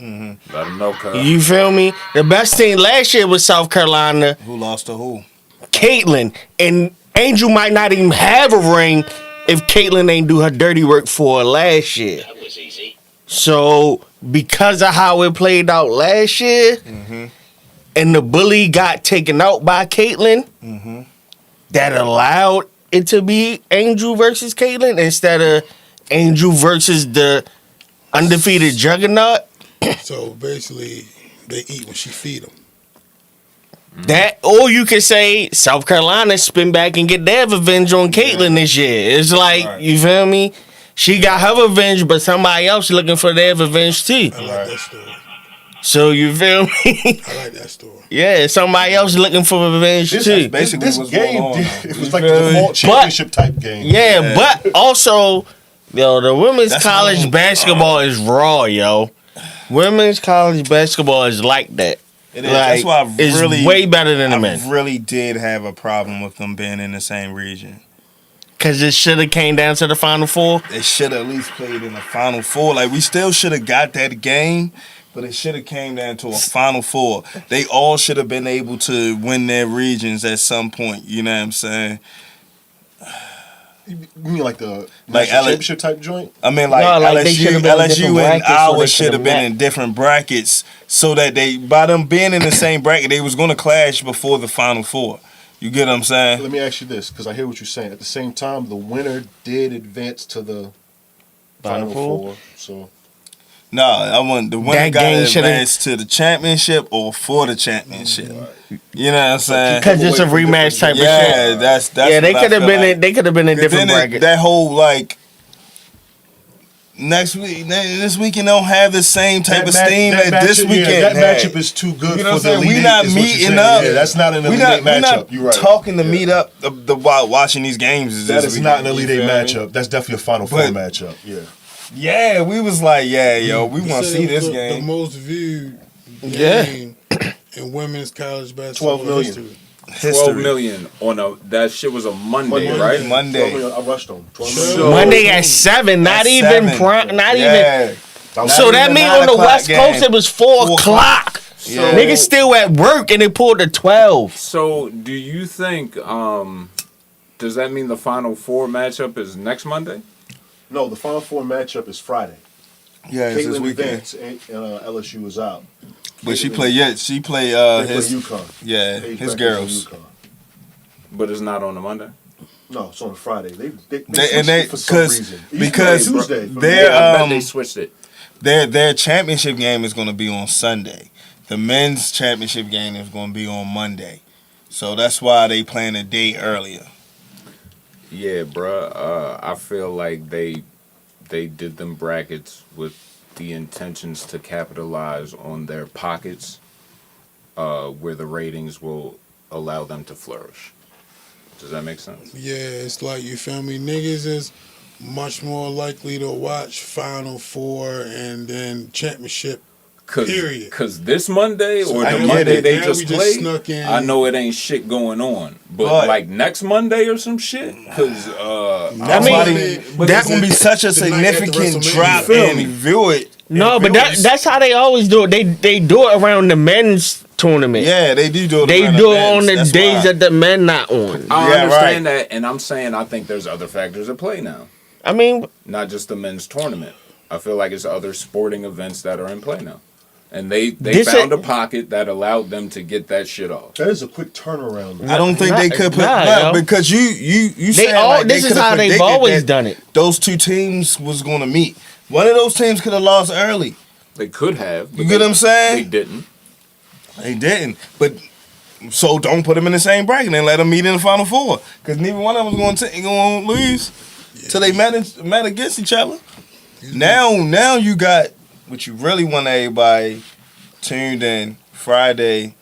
Let them know, cuz. You feel me? The best team last year was South Carolina. Who lost to who? Caitlyn, and Angel might not even have a ring if Caitlyn ain't do her dirty work for her last year. That was easy. So because of how it played out last year, and the bully got taken out by Caitlyn, that allowed it to be Angel versus Caitlyn instead of Angel versus the undefeated Juggernaut. So basically, they eat when she feed them. That, or you could say South Carolina spin back and get their revenge on Caitlyn this year. It's like, Right. you feel me? She got her revenge, but somebody else looking for their revenge too. I like that story. So you feel me? I like that story. Yeah, somebody else looking for revenge too. basically this what's game, going on, it though. was You like feel the me? default championship type game. Yeah, but also, yo, the women's That's college what- basketball is raw, yo. Women's college basketball is like that. It is. That's why I it's really, way better than the I men. really did have a problem with them being in the same region. Cause it should have came down to the Final Four. They should have at least played in the Final Four. Like, we still should have got that game, but it should have came down to a Final Four. They all should have been able to win their regions at some point. You know what I'm saying? You mean like the Like national L- championship type joint? I mean, like, No, like, they LSU, should've been in different LSU and brackets, so Iowa they should have could've been met. in different brackets so that they, by them being in the same bracket, they was going to clash before the Final Four. You get what I'm saying? Let me ask you this, because I hear what you're saying. At the same time, the winner did advance to the Final Four. So No, I want the winner That got to game should've- advance to the championship or for the championship. You know what I'm saying? Cause it's a away from rematch type different- of shit. Yeah, that's Yeah, they what I could have feel been like. in. They could have been in different Then brackets. that whole like next week, this weekend don't have the same type of steam that this matchup- weekend. that had. matchup is too good You know for what the I'm saying? Elite We Eight, not is what you're meeting saying. up. Yeah, that's not an We Elite not, Eight we matchup. not You're right. talking to Yeah. meet up the while watching these games. That this is not an weekend, Elite you Eight feel me? matchup. That's definitely a Final Four But- matchup. Yeah. Yeah, we was like, yeah, yo, we You want to said see it was this the game. most viewed Yeah. game in women's college basketball 12 million. history. 12 million on a, that shit was a Monday, right? Monday. 12 million, I rushed them. 12 Sure. million. Monday at 7, not At even 7. prime, not even. Yeah. So that even means 9 on the o'clock West game. Coast it was 4 4 o'clock. Yeah. Niggas still at work and they pulled to 12. So, do you think, does that mean the Final Four matchup is next Monday? No, the Final Four matchup is Friday. Yeah, it's this Caitlin weekend. advanced and LSU is out. But she play, she play They his, play UConn. yeah, Paige his Beckers girls. and UConn. But it's not on a Monday? No, it's on Friday. They They- switched it for some reason. It used to be because Tuesday. for they're, me. I bet they switched it. Their championship game is going to be on Sunday. The men's championship game is going to be on Monday. So that's why they playing a day earlier. Yeah, bruh. I feel like they did them brackets with the intentions to capitalize on their pockets, where the ratings will allow them to flourish. Does that make sense? Yeah, it's like, you feel me? Niggas is much more likely to watch Final Four and then championship. Period. Cause this Monday So or I the get Monday it. they Now just we just played, snuck in. I know it ain't shit going on. But But- like next Monday or some shit, cause I mean, That going to be such a the night after significant WrestleMania. drop Feel me? in view it. No, but that's how they always do it. They do it around the men's tournament. Yeah, they do it. They around do it events. on the That's days why. that the men not on. I Yeah, understand right. that, and I'm saying I think there's other factors at play now, I mean, not just the men's tournament. I feel like it's other sporting events that are in play now, and they This found ain't- a pocket that allowed them to get that shit off. That is a quick turnaround. I don't think they could put yo. because you they saying all. like This is coulda how they've predicted always that done it. Those two teams was going to meet. One of those teams could have lost early. They could have. but You get what I'm They saying? didn't. They didn't. But so don't put them in the same bracket and let them meet in the Final Four because neither one of them was going to lose. till they met against each other. Now you got what you really want everybody tuned in Friday,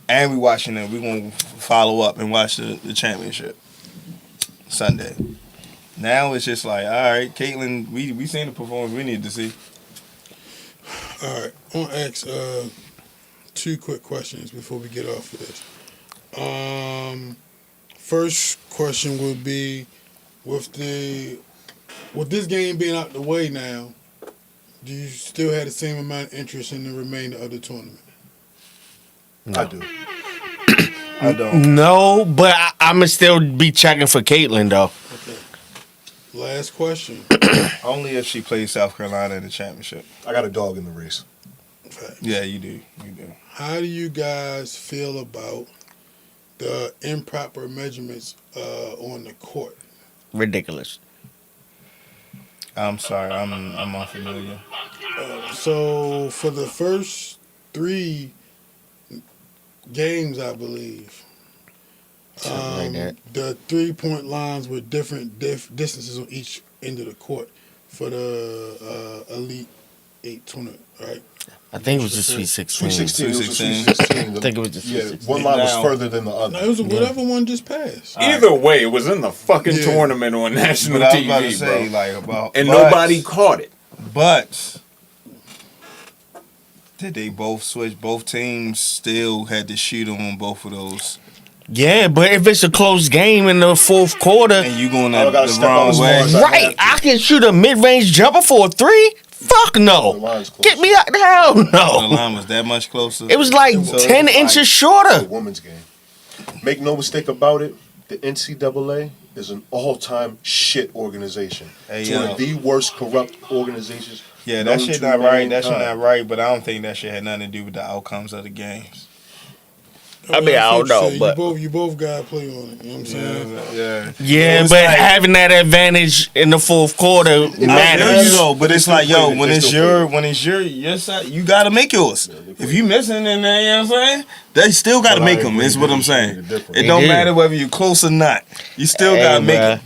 and we watching it. We gonna follow up and watch the championship Sunday. Now it's just like, all right, Caitlyn, we seen the performance we need to see. All right, I want to ask 2 quick questions before we get off of this. First question would be, with this game being out the way now, do you still have the same amount of interest in the remainder of the tournament? No. I do. I don't. No, but I'ma still be checking for Caitlyn though. Okay. Last question. Only if she plays South Carolina in the championship. I got a dog in the race. Facts. Yeah, you do. You do. How do you guys feel about the improper measurements on the court? Ridiculous. I'm sorry, I'm unfamiliar. So for the first 3 games, I believe, Something like that. the 3-point lines were different distances on each end of the court for the Elite 8 tournament, right? I think it was just Sweet 16. 316. It was a 316. 316. I think it was just Yeah, 316. one line was Now- further than the other. No, it was whatever one just passed. Either way, it was in the fucking Yeah. tournament on national But I was about to TV, say, bro. like, about And but- nobody caught it. But did they both switch? Both teams still had to shoot on both of those, Yeah, but if it's a close game in the fourth quarter, and you going I the gotta step up wrong as way. far as I right, I can shoot a mid-range jumper for a 3? Fuck The no. line's close. Get me out the hell The no. line was that much closer. It was like So 10 it's inches like- The shorter. women's game. Make no mistake about it, the NCAA is an all-time shit organization. Hey, It's yo. one of the worst corrupt organizations. Yeah, that known shit to not right. That shit mankind. not right. But I don't think that shit had nothing to do with the outcomes of the games. I mean, I don't know, Say, but- you both got to play on it. You know what I'm saying? Yeah. Yeah, It's but like- having that advantage in the fourth quarter I feel matters. you though, but it's like, yo, played it. when They it's still your side, you gotta make yours. If you missing in there, you know what I'm saying? They still gotta But I make them. agree, Is what they I'm just saying. made it different. It They don't did. matter whether you close or not. You still gotta make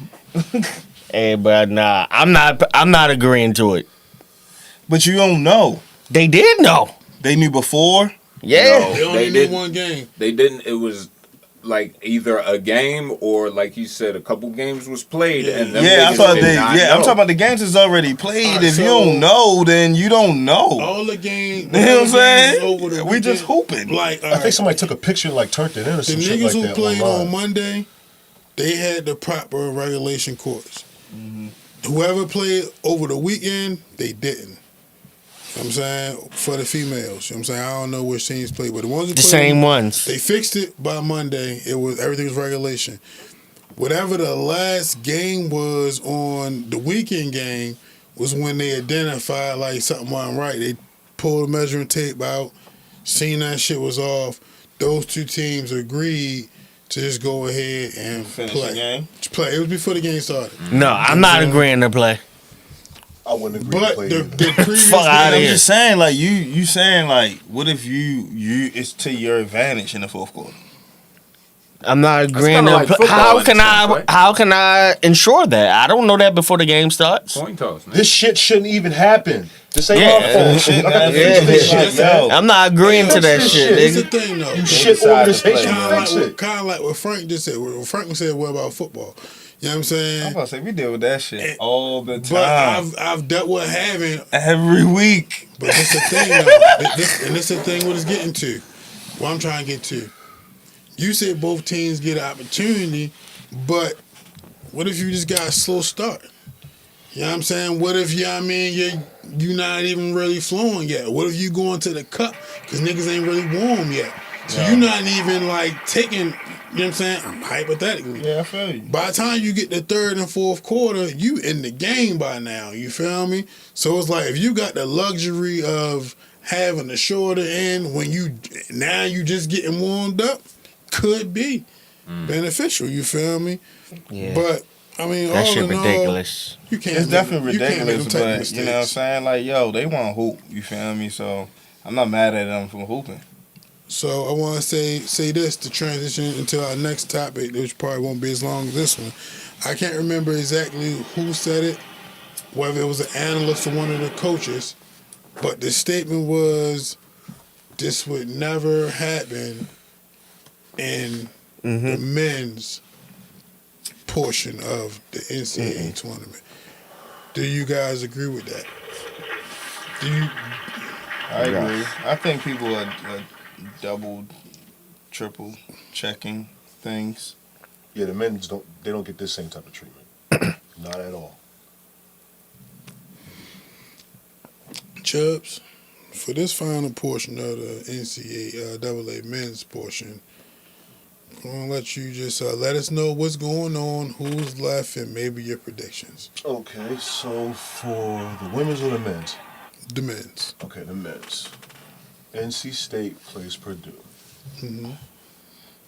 it. Hey, but nah, I'm not agreeing to it. But you don't know. They did know. They knew before. Yeah. No. They only They need didn't. one game. They didn't. It was like either a game or, like you said, a couple games was played, and them Yeah, I niggas thought did they. not Yeah, I'm know. talking about the games that's already played. Alright, If you so- don't know, then you don't know. All the games. You know what I'm saying? Over the We just weekend, hooping. Like, I think somebody took a picture and like turned it in or the some shit niggas like who that played online. on Monday, they had the proper regulation courts. Mm-hmm. Whoever played over the weekend, they didn't. You know what I'm saying? For the females. You know what I'm saying? I don't know which teams played, but the ones who The played, same ones. they fixed it by Monday. Everything was regulation. Whatever the last game was on the weekend game was when they identified like something wasn't right. They pulled the measuring tape out, seen that shit was off. Those 2 teams agreed to just go ahead and Finish play. the game. Just play. It was before the game started. No, I'm not agreeing to play. I wouldn't agree to But play the either. previous Fuck outta I'm here. game, just saying, like you saying, like, what if you it's to your advantage in the fourth quarter? I'm not agreeing kinda to like play. football How in can a sense, I right? how can I ensure that? I don't know that before the game starts. Coin toss. nigga. This shit shouldn't even happen. This ain't Yeah. my fault. Shit, I got to man. fix this Yeah. shit, Yo. man. I'm not agreeing to that Fix shit, this Here's the nigga. thing though. You shit decide to organization, play. fix it. Kind of like what Frank just said. What Frank said, what about football? You know what I'm saying? I'm about to say we deal with that shit all the time, But I've dealt with having, every week. but this the thing though, this the thing what it's getting to. What I'm trying to get to. You said both teams get an opportunity, but what if you just got a slow start? You know what I'm saying? What if you're not even really flowing yet? What if you going to the cup because niggas ain't really warm yet? So you're not even like taking. You know what I'm saying? Hypothetically. Yeah, I feel you. By the time you get the third and fourth quarter, you in the game by now. You feel me? So it's like if you got the luxury of having the shorter end when you just getting warmed up, could be beneficial. You feel me? Yeah. But I mean, That all shit in ridiculous. all, you can't. It's definitely you can't make ridiculous, them type but of you know what I'm mistakes. saying? Like, yo, they want to hoop. You feel me? So I'm not mad at them for hooping. So I want to say this to transition into our next topic, which probably won't be as long as this one. I can't remember exactly who said it, whether it was an analyst or one of the coaches, but the statement was this would never happen in the men's portion of the NCAA tournament. Do you guys agree with that? I agree. I think people are double, triple checking things. Yeah, the men don't get this same type of treatment. Not at all. Chubbs, for this final portion of the NCAA men's portion, I'm going to let you just let us know what's going on, who's left, and maybe your predictions. Okay, so for the women's or the men's? The men's. Okay, the men's. NC State plays Purdue. Mm-hmm.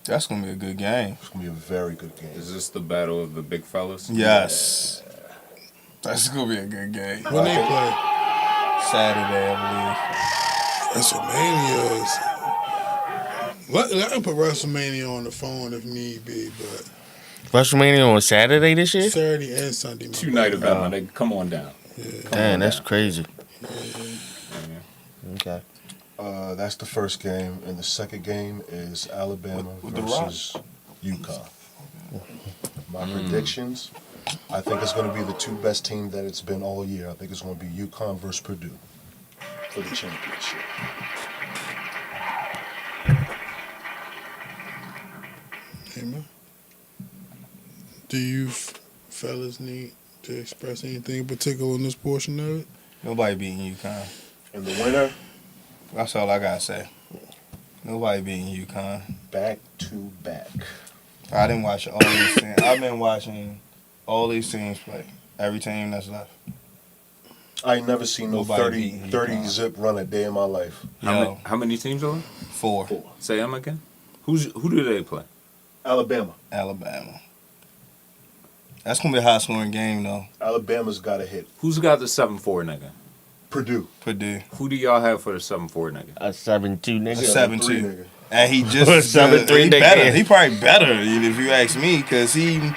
That's going to be a good game. It's going to be a very good game. Is this the battle of the big fellas? Yes. That's going to be a good game. When they play? Saturday, I WrestleMania is... I can put WrestleMania on the phone if need be, but... WrestleMania on Saturday this year? Saturday and Sunday. Two-night event, my nigga. Come on down. Yeah. Damn, that's crazy. Okay. That's the first game, and the second game is Alabama With the versus UConn. My predictions, I think it's going to be the two best teams that it's been all year. I think it's going to be UConn versus Purdue for the championship. Amen. Do you fellas need to express anything in particular in this portion of it? Nobody beating UConn. And the winner, That's all I got to say. Nobody beating UConn. back to back. I didn't watch all these teams. I've been watching all these teams play. Every team that's left. I ain't never seen no Nobody 30 beating UConn. zip run a day in my life. How many teams are there? 4. Say them again. Who do they play? Alabama. Alabama. That's going to be a high-scoring game, though. Alabama's got a hit. Who's got the 7-4 nigga? Purdue. Purdue. Who do y'all have for the 7-4 nigga? A 7-2 nigga. 7-2. nigga. And he just 7-3 he nigga. better. He probably better if you ask me, because he can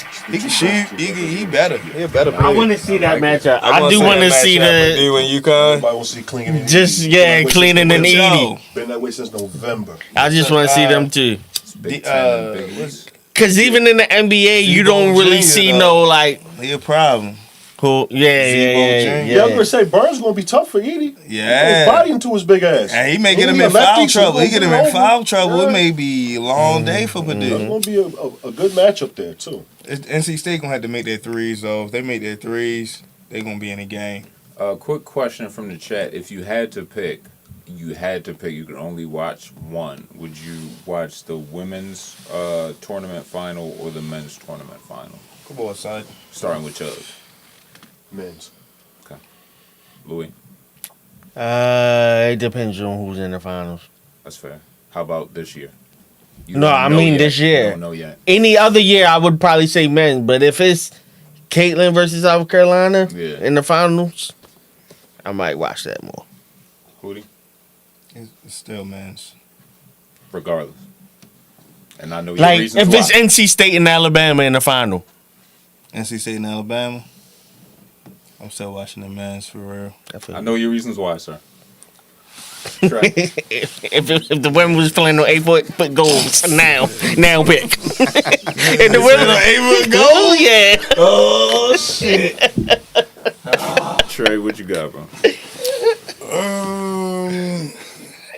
shoot. He better. He a better player. I want to see that matchup. I wanna do want to see the Purdue and UConn. Everybody will see cleaning and just Edie. cleaning and Yo, Edie. Been that way since November. I just want to see them too. Big Ten, Big East. Cause even in the NBA, you don't really Jr. see though. no like He a problem. who. Yeah. Yeah, I'm gonna say Burns gonna be tough for Edie. Yeah. His body into his big ass. And he may get He him a in foul lefty, so trouble. He gonna get him get in over. foul trouble. Yeah. It may be a long day for Purdue. It's gonna be a good matchup there too. NC State gonna have to make their threes though. If they make their threes, they gonna be in the game. Quick question from the chat. If you had to pick, you could only watch one. Would you watch the women's tournament final or the men's tournament final? Come on, son. Starting with Chubb. Men's. Okay. Louis, It depends on who's in the finals. that's fair. How about this year? You No, don't I know mean yet. this You year. don't know yet. Any other year, I would probably say men. But if it's Caitlin versus South Carolina Yeah. in the finals, I might watch that more. Hootie? It's still men's. Regardless. And I know your Like reasons if why. it's NC State and Alabama in the final. NC State and Alabama. I'm still watching the men's for real. I know your reasons why, sir. Trey. if the women was playing on 8-foot goals, now pick. And the women 8-foot goal, yeah. Oh shit. Trey, what you got, bro?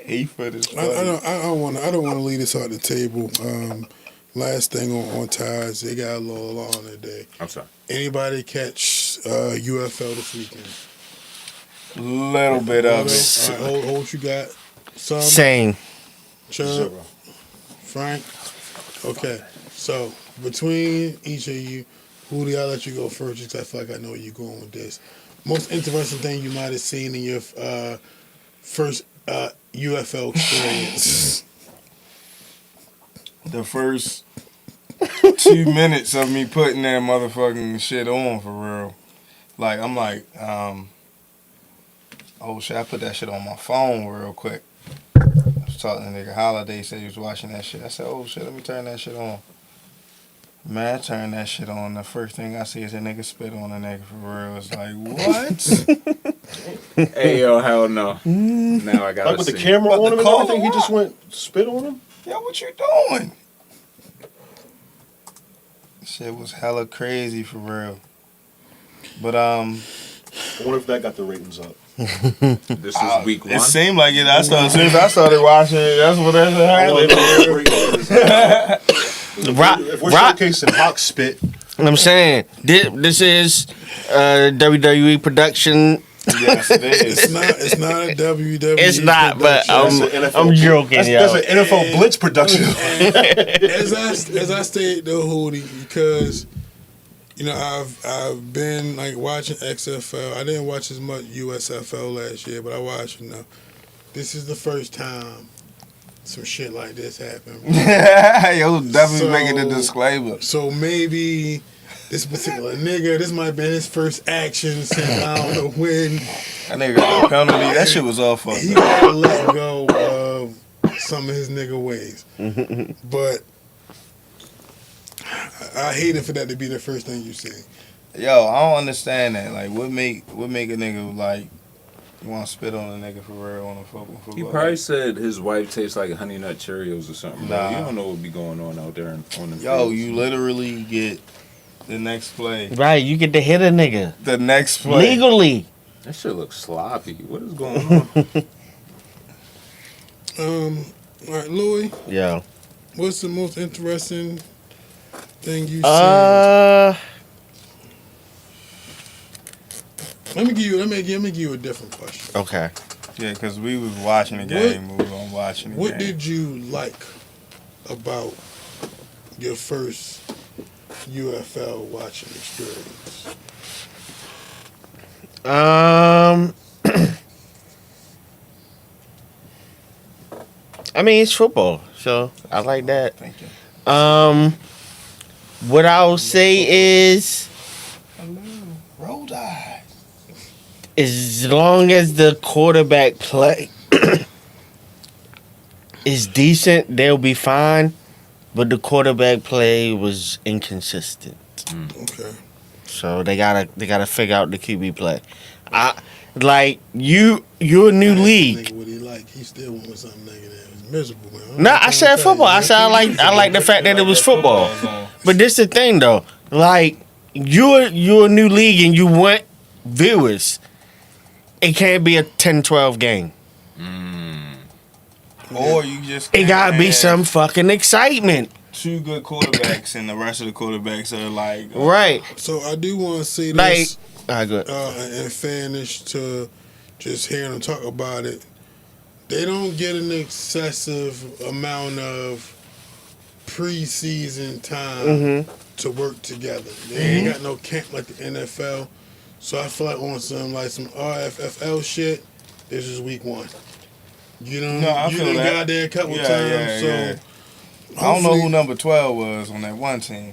8-foot is I don't want to leave this out the table. Last thing on ties, they got a little long today. I'm sorry. Anybody catch UFL this weekend? little bit of it. All right, hold what you got. Some. Same. Chubb, 0. Frank. Okay. So between each of you, who do I let you go first? Because I feel like I know where you're going with this. Most interesting thing you might have seen in your first UFL experience. The first 2 minutes of me putting that motherfucking shit on for real. Like, I'm like, oh shit, I put that shit on my phone real quick. was talking to nigga Holiday, said he was watching that shit. I said, oh shit, let me turn that shit on. Man, I turn that shit on. The first thing I see is a nigga spit on a nigga for real. It's like, what? Hey, yo, hell no. Now I gotta Like with see. the camera But on the him and call everything, he what? just went spit on him? Yo, what you doing? Shit was hella crazy for real. But I wonder if that got the ratings up. This is week 1. it seemed like it. As soon as I started watching it, that's what happened. If we're showcasing Hawk spit, I'm saying this is WWE production. Yes, it is. It's not a WWE. It's not, but That's an NFL I'm joking, that's, yo. that's an NFL Blitz production. as I stated though, Hootie, because you know I've been like watching XFL. I didn't watch as much USFL last year, but I watched enough. This is the first time some shit like this happened. Yo, definitely So- making a disclaimer. So maybe this particular nigga, this might have been his first action since I don't know when. That nigga got a penalty. That shit was all fucked He up. gotta let go of some of his nigga ways. But I hate it for that to be the first thing you see. Yo, I don't understand that. Like, what make a nigga like want to spit on a nigga for real on a football? He probably said his wife tastes like Honey Nut Cheerios or something. Bro. Nah. You don't know what be going on out there on the Yo, fields. you literally get the next play. Right, you get to hit a nigga The next play. legally. That shit looks sloppy. What is going on? All right, Louis, Yeah. what's the most interesting thing you've seen? Let me give you a different question. Okay. Yeah, because we was watching the game. We was on watching the What game. did you like about your first UFL watching experience? I mean, it's football, so I like that. Thank you. What I'll say is, Roll die. as long as the quarterback play is decent, they'll be fine. But the quarterback play was inconsistent, Okay. so they gotta figure out the QB play. You're a new league. Nigga, what he like? He still wants something negative. It's miserable, man. No, I said football. I said I like the fact that it was football. But this the thing though, like you're a new league and you want viewers. It can't be a 10-12 game. Or you just It gotta be have some fucking excitement. two good quarterbacks and the rest of the quarterbacks are like Right. So I do want to say Like, this, good. in fairness to just hearing them talk about it, they don't get an excessive amount of preseason time to work together. They ain't got no camp like the NFL. So I feel like on some RFFL shit, this is week 1. You know, No, I you feel done that. got there a couple Yeah, times, yeah, so yeah. I don't know who number 12 was on that one team.